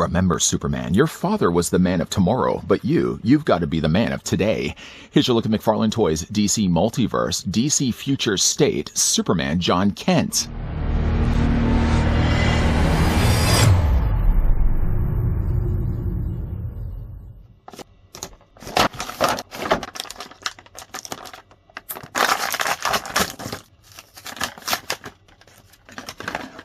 Remember, Superman, your father was the man of tomorrow, but you've got to be the man of today. Here's your look at McFarlane Toys' DC Multiverse, DC Future State, Superman John Kent.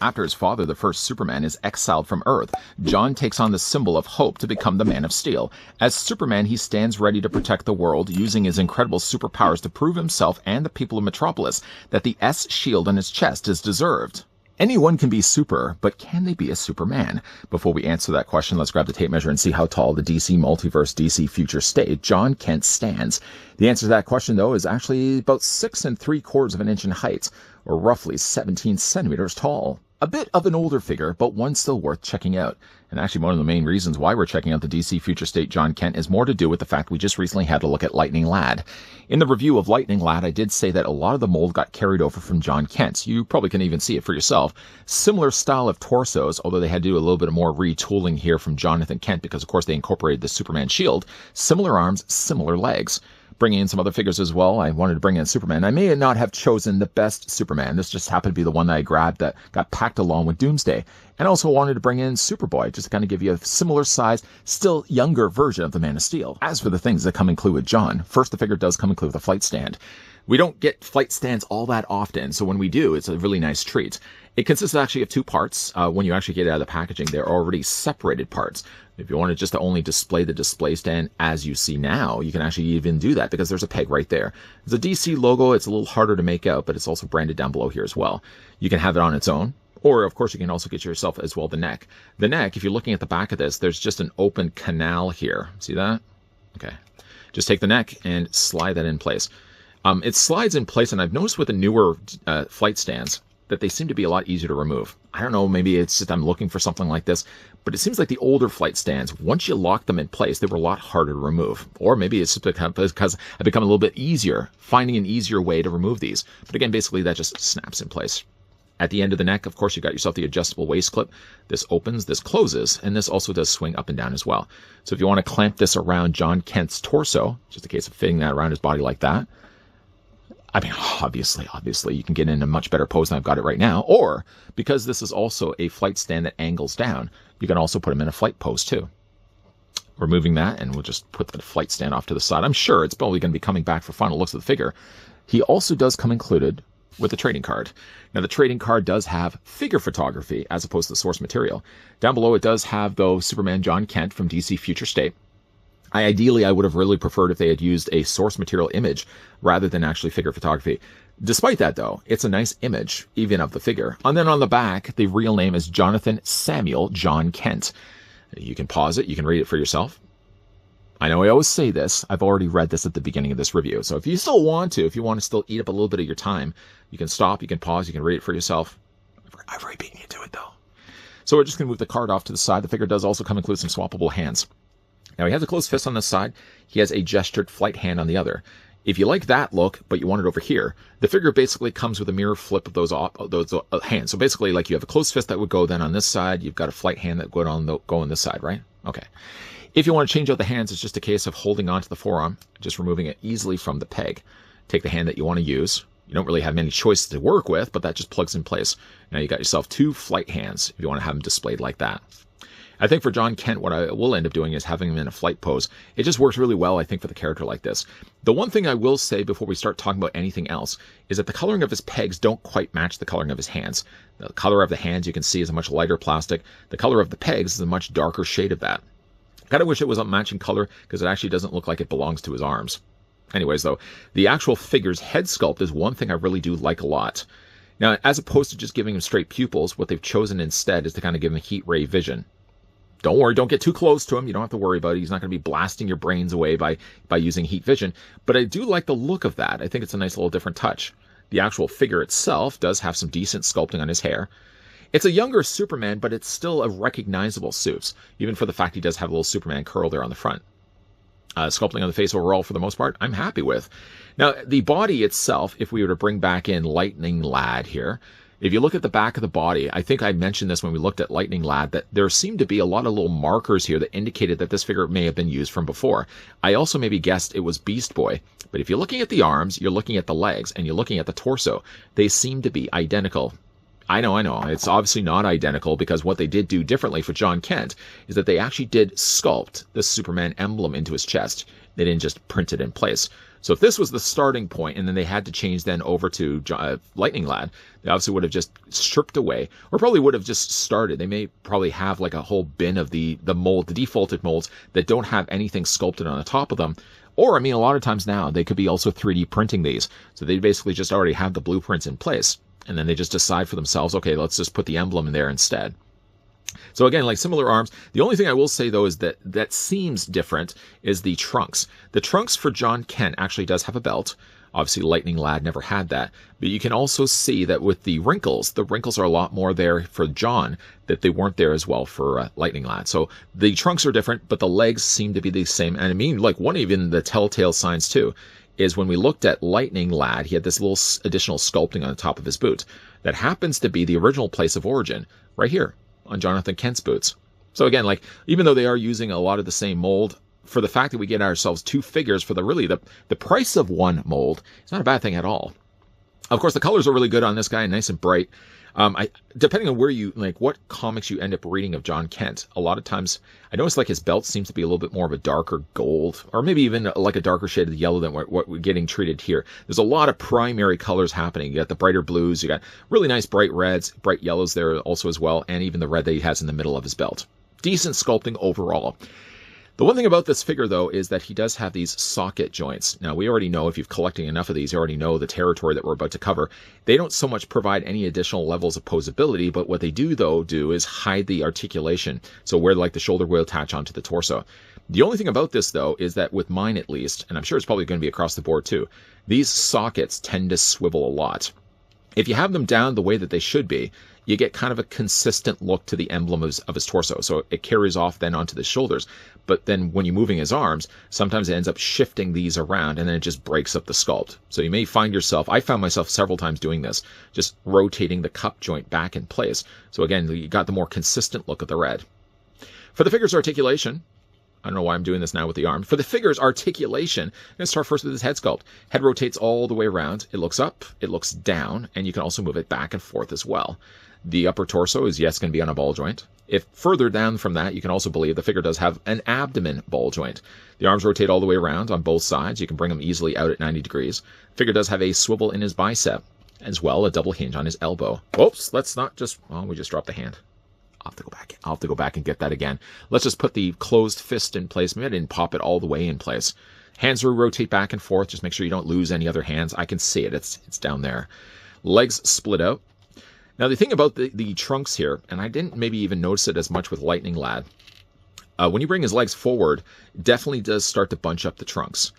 After his father, the first Superman, is exiled from Earth, John takes on the symbol of hope to become the Man of Steel. As Superman, he stands ready to protect the world, using his incredible superpowers to prove himself and the people of Metropolis that the S shield on his chest is deserved. Anyone can be super, but can they be a Superman? Before we answer that question, let's grab the tape measure and see how tall the DC Multiverse DC Future State John Kent stands. The answer to that question, though, is actually about 6 3/4 of an inch in height, or roughly 17 centimeters tall. A bit of an older figure, but one still worth checking out. And actually, one of the main reasons why we're checking out the DC Future State John Kent is more to do with the fact we just recently had a look at Lightning Lad. In the review of Lightning Lad, I did say that a lot of the mold got carried over from John Kent's. You probably can even see it for yourself. Similar style of torsos, although they had to do a little bit more retooling here from Jonathan Kent because, of course, they incorporated the Superman shield. Similar arms, similar legs. Bringing in some other figures as well. I wanted to bring in Superman. I may not have chosen the best Superman. This just happened to be the one that I grabbed that got packed along with Doomsday. And also wanted to bring in Superboy, just to kind of give you a similar size, still younger version of the Man of Steel. As for the things that come included with John, first the figure does come included with a flight stand. We don't get flight stands all that often, so when we do, it's a really nice treat. It consists actually of 2 parts. When you actually get it out of the packaging, they're already separated parts. If you wanted just to only display the display stand as you see now, you can actually even do that because there's a peg right there. There's a DC logo. It's a little harder to make out, but it's also branded down below here as well. You can have it on its own, or of course you can also get yourself as well the neck. The neck, if you're looking at the back of this, there's just an open canal here. See that? Okay. Just take the neck and slide that in place. It slides in place, and I've noticed with the newer flight stands that they seem to be a lot easier to remove. I don't know, maybe it's just I'm looking for something like this, but it seems like the older flight stands, once you lock them in place, they were a lot harder to remove. Or maybe it's just because I've become a little bit easier, finding an easier way to remove these. But again, basically that just snaps in place. At the end of the neck, of course, you got yourself the adjustable waist clip. This opens, this closes, and this also does swing up and down as well. So if you want to clamp this around John Kent's torso, just a case of fitting that around his body like that, I mean, obviously, you can get in a much better pose than I've got it right now. Or, because this is also a flight stand that angles down, you can also put him in a flight pose too. Removing that, and we'll just put the flight stand off to the side. I'm sure it's probably going to be coming back for final looks of the figure. He also does come included with a trading card. Now, the trading card does have figure photography as opposed to the source material. Down below, it does have, though, Superman John Kent from DC Future State. Ideally, I would have really preferred if they had used a source material image rather than actually figure photography. Despite that, though, it's a nice image, even of the figure. And then on the back, the real name is Jonathan Samuel John Kent. You can pause it. You can read it for yourself. I know I always say this. I've already read this at the beginning of this review. So if you still want to, if you want to still eat up a little bit of your time, you can stop, you can pause, you can read it for yourself. I've already beaten you to it, though. So we're just going to move the card off to the side. The figure does also come include some swappable hands. Now, he has a closed fist on this side. He has a gestured flight hand on the other. If you like that look, but you want it over here, the figure basically comes with a mirror flip of those hands. So basically, like you have a closed fist that would go then on this side. You've got a flight hand that would go on this side, right? Okay. If you want to change out the hands, it's just a case of holding onto the forearm, just removing it easily from the peg. Take the hand that you want to use. You don't really have many choices to work with, but that just plugs in place. Now you got yourself 2 flight hands if you want to have them displayed like that. I think for John Kent, what I will end up doing is having him in a flight pose. It just works really well, I think, for the character like this. The one thing I will say before we start talking about anything else is that the coloring of his pegs don't quite match the coloring of his hands. The color of the hands you can see is a much lighter plastic. The color of the pegs is a much darker shade of that. I kind of wish it was a matching color because it actually doesn't look like it belongs to his arms. Anyways, though, the actual figure's head sculpt is one thing I really do like a lot. Now, as opposed to just giving him straight pupils, what they've chosen instead is to kind of give him heat ray vision. Don't worry, don't get too close to him. You don't have to worry about it. He's not going to be blasting your brains away by using heat vision. But I do like the look of that. I think it's a nice little different touch. The actual figure itself does have some decent sculpting on his hair. It's a younger Superman, but it's still a recognizable suit, even for the fact he does have a little Superman curl there on the front. Sculpting on the face overall, for the most part, I'm happy with. Now, the body itself, if we were to bring back in Lightning Lad here, If you look at the back of the body, I think I mentioned this when we looked at Lightning Lad, that there seemed to be a lot of little markers here that indicated that this figure may have been used from before. I also maybe guessed it was Beast Boy, but if you're looking at the arms, you're looking at the legs, and you're looking at the torso, they seem to be identical. I know. It's obviously not identical, because what they did do differently for John Kent is that they actually did sculpt the Superman emblem into his chest. They didn't just print it in place. So if this was the starting point, and then they had to change then over to Lightning Lad, they obviously would have just stripped away, or probably would have just started. They may probably have like a whole bin of the mold, the defaulted molds that don't have anything sculpted on the top of them. Or, I mean, a lot of times now, they could be also 3D printing these. So they basically just already have the blueprints in place. And then they just decide for themselves, okay, let's just put the emblem in there instead. So again, like similar arms. The only thing I will say, though, is that seems different is the trunks. The trunks for John Kent actually does have a belt. Obviously, Lightning Lad never had that. But you can also see that with the wrinkles are a lot more there for John, that they weren't there as well for Lightning Lad. So the trunks are different, but the legs seem to be the same. And I mean, like one even the telltale signs, too, is when we looked at Lightning Lad, he had this little additional sculpting on the top of his boot. That happens to be the original place of origin, right here on Jonathan Kent's boots. So again, like, even though they are using a lot of the same mold, for the fact that we get ourselves two figures for the price of one mold, it's not a bad thing at all. Of course, the colors are really good on this guy, nice and bright. Depending on where you, like, what comics you end up reading of John Kent, a lot of times I notice like his belt seems to be a little bit more of a darker gold, or maybe even like a darker shade of yellow than what we're getting treated here. There's a lot of primary colors happening. You got the brighter blues, you got really nice bright reds, bright yellows there also as well, and even the red that he has in the middle of his belt. Decent sculpting overall. The one thing about this figure, though, is that he does have these socket joints. Now, we already know, if you're collecting enough of these, you already know the territory that we're about to cover. They don't so much provide any additional levels of posability, but what they do is hide the articulation. So where, like, the shoulder will attach onto the torso. The only thing about this, though, is that with mine at least, and I'm sure it's probably going to be across the board too, these sockets tend to swivel a lot. If you have them down the way that they should be, you get kind of a consistent look to the emblem of his torso. So it carries off then onto the shoulders. But then when you're moving his arms, sometimes it ends up shifting these around, and then it just breaks up the sculpt. So you may find yourself, I found myself several times doing this, just rotating the cup joint back in place. So again, you got the more consistent look of the red. For the figure's articulation, I don't know why I'm doing this now with the arm. For the figure's articulation, let's start first with his head sculpt. Head rotates all the way around. It looks up, it looks down, and you can also move it back and forth as well. The upper torso is, yes, going to be on a ball joint. If further down from that, you can also believe the figure does have an abdomen ball joint. The arms rotate all the way around on both sides. You can bring them easily out at 90 degrees. The figure does have a swivel in his bicep, as well a double hinge on his elbow. Oops, let's not just, well, we just dropped the hand. I'll have to go back and get that again. Let's just put the closed fist in place. Maybe I didn't pop it all the way in place. Hands will rotate back and forth. Just make sure you don't lose any other hands. I can see it. It's down there. Legs split out. Now, the thing about the trunks here, and I didn't maybe even notice it as much with Lightning Lad, when you bring his legs forward, definitely does start to bunch up the trunks.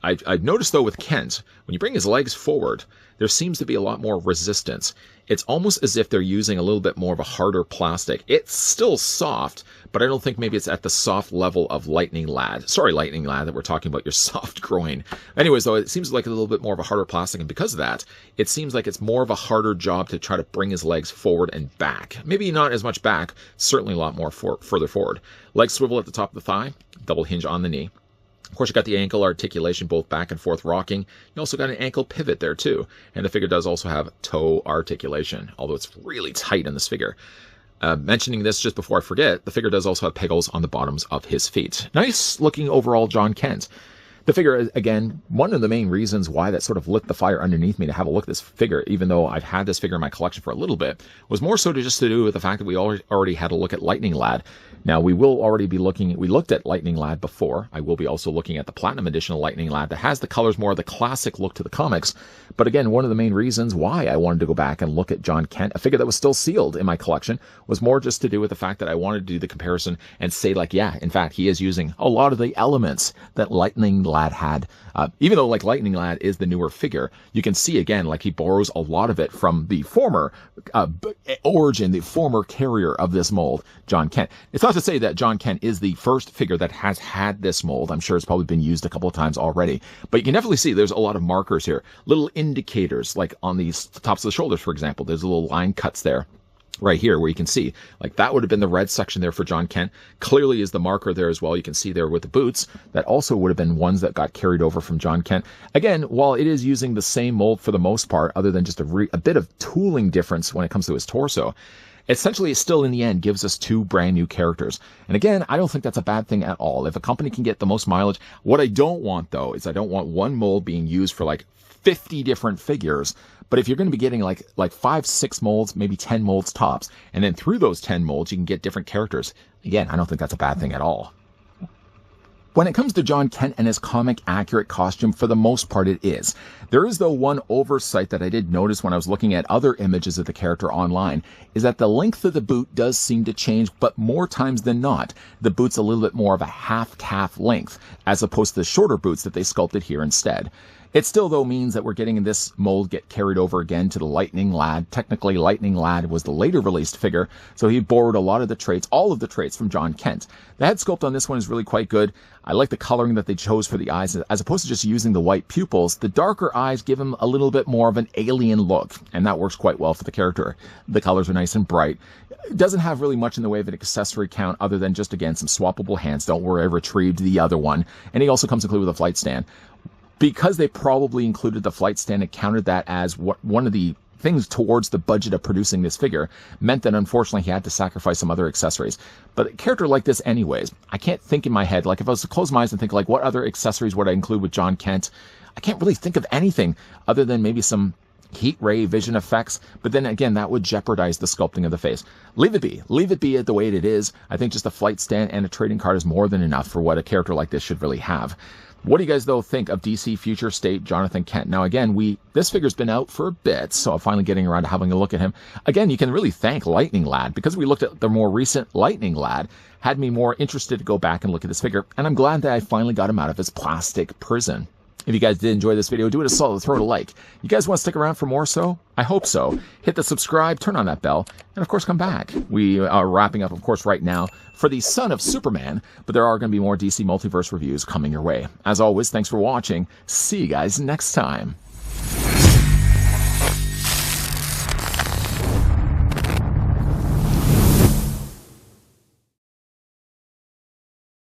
I've noticed, though, with Kent, when you bring his legs forward, there seems to be a lot more resistance. It's almost as if they're using a little bit more of a harder plastic. It's still soft, but I don't think maybe it's at the soft level of Lightning Lad. Sorry, Lightning Lad, that we're talking about your soft groin. Anyways, though, it seems like a little bit more of a harder plastic, and because of that, it seems like it's more of a harder job to try to bring his legs forward and back. Maybe not as much back, certainly a lot more further forward. Legs swivel at the top of the thigh, double hinge on the knee. Of course, you got the ankle articulation, both back and forth rocking. You also got an ankle pivot there, too. And the figure does also have toe articulation, although it's really tight in this figure. Mentioning this just before I forget, the figure does also have pegals on the bottoms of his feet. Nice looking overall John Kent. The figure, again, one of the main reasons why that sort of lit the fire underneath me to have a look at this figure, even though I've had this figure in my collection for a little bit, was more so to do with the fact that we already had a look at Lightning Lad. Now, we will already be looking, we looked at Lightning Lad before. I will be also looking at the Platinum Edition of Lightning Lad that has the colors more of the classic look to the comics. But again, one of the main reasons why I wanted to go back and look at John Kent, a figure that was still sealed in my collection, was more just to do with the fact that I wanted to do the comparison and say, like, yeah, in fact, he is using a lot of the elements that Lightning Lad had. Even though, like, Lightning Lad is the newer figure, you can see, again, like, he borrows a lot of it from the former origin, the former carrier of this mold, John Kent. It's not Not to say that John Kent is the first figure that has had this mold. I'm sure it's probably been used a couple of times already. But you can definitely see there's a lot of markers here. Little indicators, like on these tops of the shoulders, for example. There's little line cuts there. Right here where you can see, like that would have been the red section there for John Kent. Clearly is the marker there as well. You can see there with the boots. That also would have been ones that got carried over from John Kent. Again, while it is using the same mold for the most part, other than just a bit of tooling difference when it comes to his torso, essentially it still in the end gives us two brand new characters. And again, I don't think that's a bad thing at all. If a company can get the most mileage, what I don't want though is I don't want one mold being used for like 50 different figures. But if you're going to be getting like 5, 6 molds, maybe 10 molds tops, and then through those 10 molds, you can get different characters. Again, I don't think that's a bad thing at all. When it comes to John Kent and his comic accurate costume, for the most part it is. There is though one oversight that I did notice when I was looking at other images of the character online, is that the length of the boot does seem to change, but more times than not, the boot's a little bit more of a half calf length, as opposed to the shorter boots that they sculpted here instead. It still, though, means that we're getting this mold get carried over again to the Lightning Lad. Technically, Lightning Lad was the later released figure, so he borrowed a lot of the traits, all of the traits from John Kent. The head sculpt on this one is really quite good. I like the coloring that they chose for the eyes. As opposed to just using the white pupils, the darker eyes give him a little bit more of an alien look, and that works quite well for the character. The colors are nice and bright. It doesn't have really much in the way of an accessory count other than just, again, some swappable hands. Don't worry, I retrieved the other one. And he also comes included with a flight stand. Because they probably included the flight stand and counted that as one of the things towards the budget of producing this figure, meant that unfortunately he had to sacrifice some other accessories. But a character like this anyways, I can't think in my head, like if I was to close my eyes and think like what other accessories would I include with John Kent, I can't really think of anything other than maybe some heat ray vision effects, but then again that would jeopardize the sculpting of the face. Leave it be the way it is. I think just a flight stand and a trading card is more than enough for what a character like this should really have. What do you guys, though, think of DC Future State Jonathan Kent? Now, again, this figure's been out for a bit, so I'm finally getting around to having a look at him. Again, you can really thank Lightning Lad, because we looked at the more recent Lightning Lad, had me more interested to go back and look at this figure, and I'm glad that I finally got him out of his plastic prison. If you guys did enjoy this video, do it a solid, throw it a like. You guys want to stick around for more so? I hope so. Hit the subscribe, turn on that bell, and of course come back. We are wrapping up, of course, right now for the Son of Superman, but there are going to be more DC Multiverse reviews coming your way. As always, thanks for watching. See you guys next time.